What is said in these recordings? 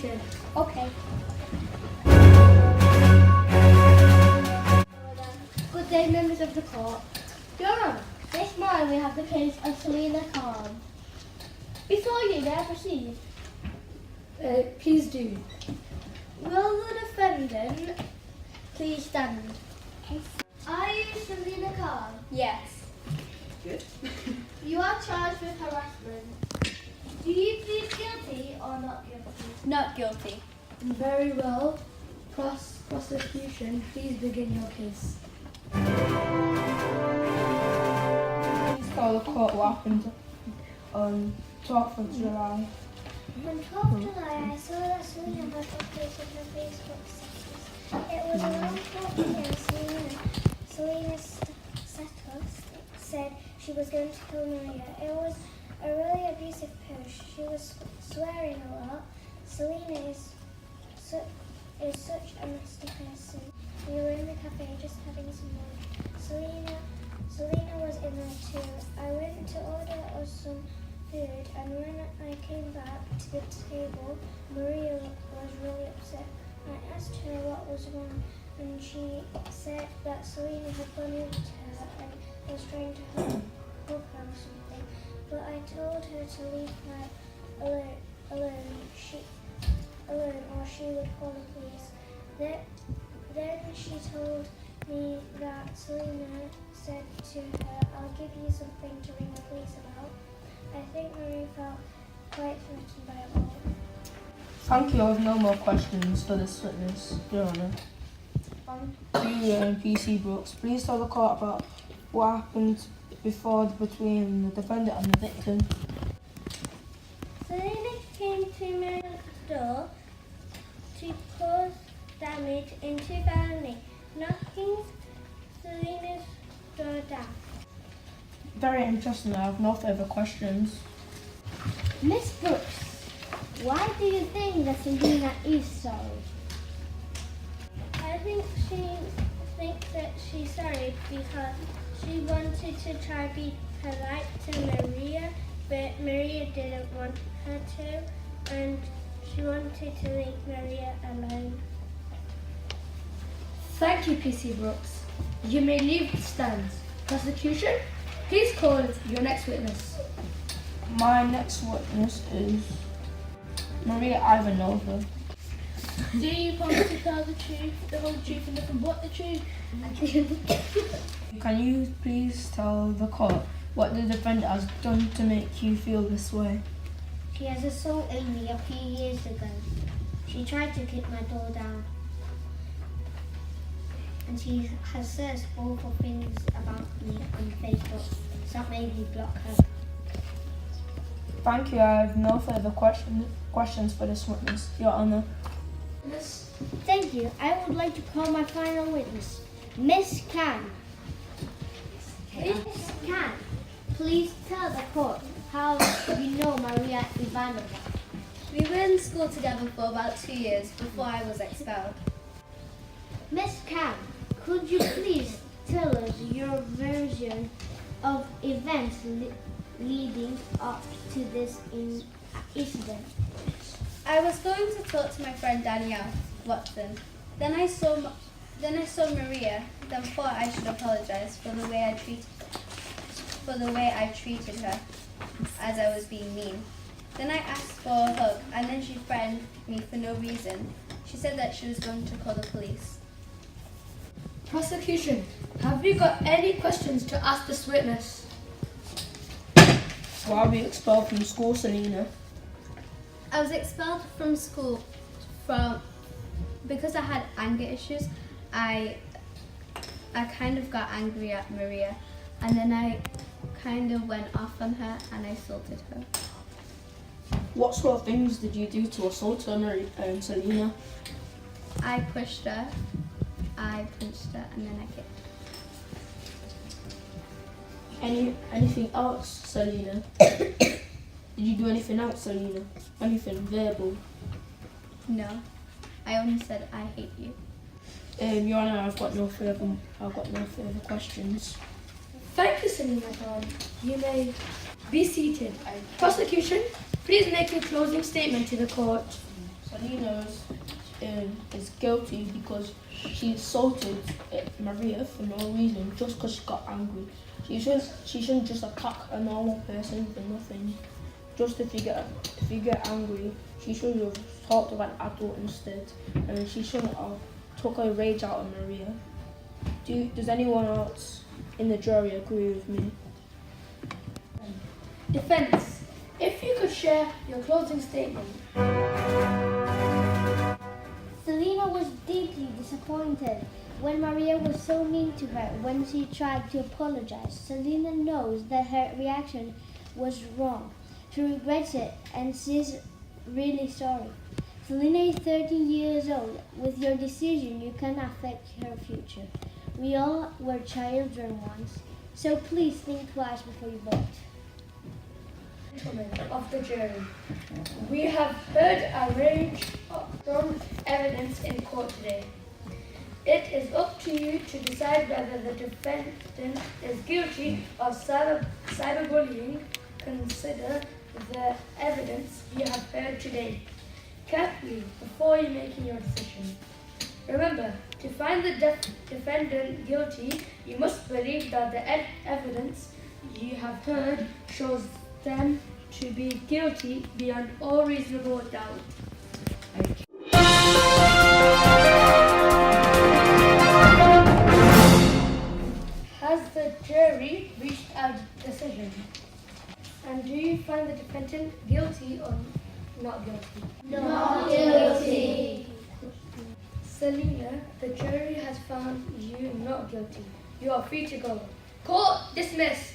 prosecution. Okay. Good day, members of the court. Your Honour, this morning we have the case of Selina Khan. Before you may I proceed, Please do. will the defendant please stand? Are you Selina Khan? Yes. Good. You are charged with harassment. Do you plead guilty or not guilty? Not guilty. Very well. Prosecution, please begin your case. Please tell the court what happened on 12th of July. On 12th July, I saw that Selina had updated her Facebook status. It was around 4 p.m. Selena's status said she was going to kill Maria. It was a really abusive post. She was swearing a lot. Selena is such a nasty person. We were in the cafe just having some lunch. Selena was in there too. I went to order us some food, and when I came back to the table, Maria was really upset. I asked her what was wrong, and she said that Selena had gone into her and was trying to hug her or something. But I told her to leave her alone, or she would call the police. Then she told me that Selena said to her, "I'll give you something to ring the police about." I think Maria felt quite threatened by it all. Thank you. I have no more questions for this witness, Your Honour. Julia and PC Brooks, please tell the court about what happened between the defendant and the victim. Selena came to Maria's door to cause damage in 2008, knocking Selena's door down. Very interesting. I have no further questions. Miss Brooks, why do you think that Selina is sorry? I think she thinks that she's sorry because she wanted to try to be polite to Maria, but Maria didn't want her to, and she wanted to leave Maria alone. Thank you, PC Brooks. You may leave the stands. Prosecution, please call your next witness. My next witness is Maria Ivanova. Do you promise to tell the truth, the whole truth, and nothing but the truth? Can you please tell the court what the defendant has done to make you feel this way? She has assaulted me a few years ago. She tried to kick my door down. And she has searched awful things about me on Facebook, so that made me block her. Thank you. I have no further questions for this witness, Your Honour. Thank you. I would like to call my final witness, Miss Khan. Miss Khan, please tell the court how you know Maria Ivanova. We were in school together for about 2 years before I was expelled. Miss Khan, could you please tell us your version of events leading up to this incident? I was going to talk to my friend Danielle Watson. Then I saw Maria. Then thought I should apologise for the way I treated her, as I was being mean. Then I asked for a hug, and then she threatened me for no reason. She said that she was going to call the police. Prosecution, have you got any questions to ask this witness? Why were you expelled from school, Selina? I was expelled from school because I had anger issues. I kind of got angry at Maria, and then I kind of went off on her and I assaulted her. What sort of things did you do to assault her, Selina? I pushed her, I punched her, and then I kicked. Anything else, Selina? Did you do anything else, Selina? Anything verbal? No, I only said I hate you. Your Honour, I've got no further questions. Thank you, Selina Khan. You may be seated. Prosecution, please make a closing statement to the court. Selena is guilty because she assaulted Maria for no reason, just because she got angry. She shouldn't just attack a normal person for nothing. Just if you get angry, she should have talked to an adult instead, and she shouldn't have took her rage out of Maria. Does anyone else in the jury agree with me? Defense, if you could share your closing statement. Selena was deeply disappointed when Maria was so mean to her when she tried to apologize. Selena knows that her reaction was wrong. She regrets it and she's really sorry. Selena is 13 years old. With your decision, you can affect her future. We all were children once, so please think twice before you vote. Gentlemen of the jury, we have heard a range of strong evidence in court today. It is up to you to decide whether the defendant is guilty of cyberbullying. Consider the evidence you have heard today carefully before you making your decision. Remember, to find the defendant guilty, you must believe that the evidence you have heard shows them to be guilty beyond all reasonable doubt. Has the jury reached a decision? And do you find the defendant guilty or not guilty? Not guilty. Selena, the jury has found you not guilty. You are free to go. Court dismissed.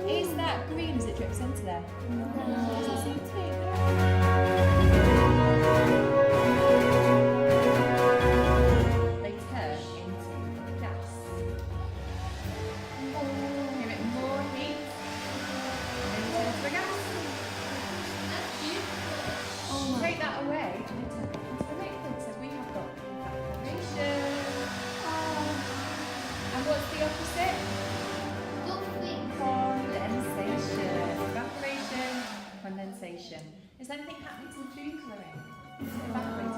Is that green as it drips into there? No. Does it seem to? They turn into gas. Give it more heat. Then it turns to gas. Take that away and it turns into the liquid. So we have got evaporation. And what's the opposite? Condensation. Evaporation, condensation. Is anything happening to the food coloring? Is it evaporating?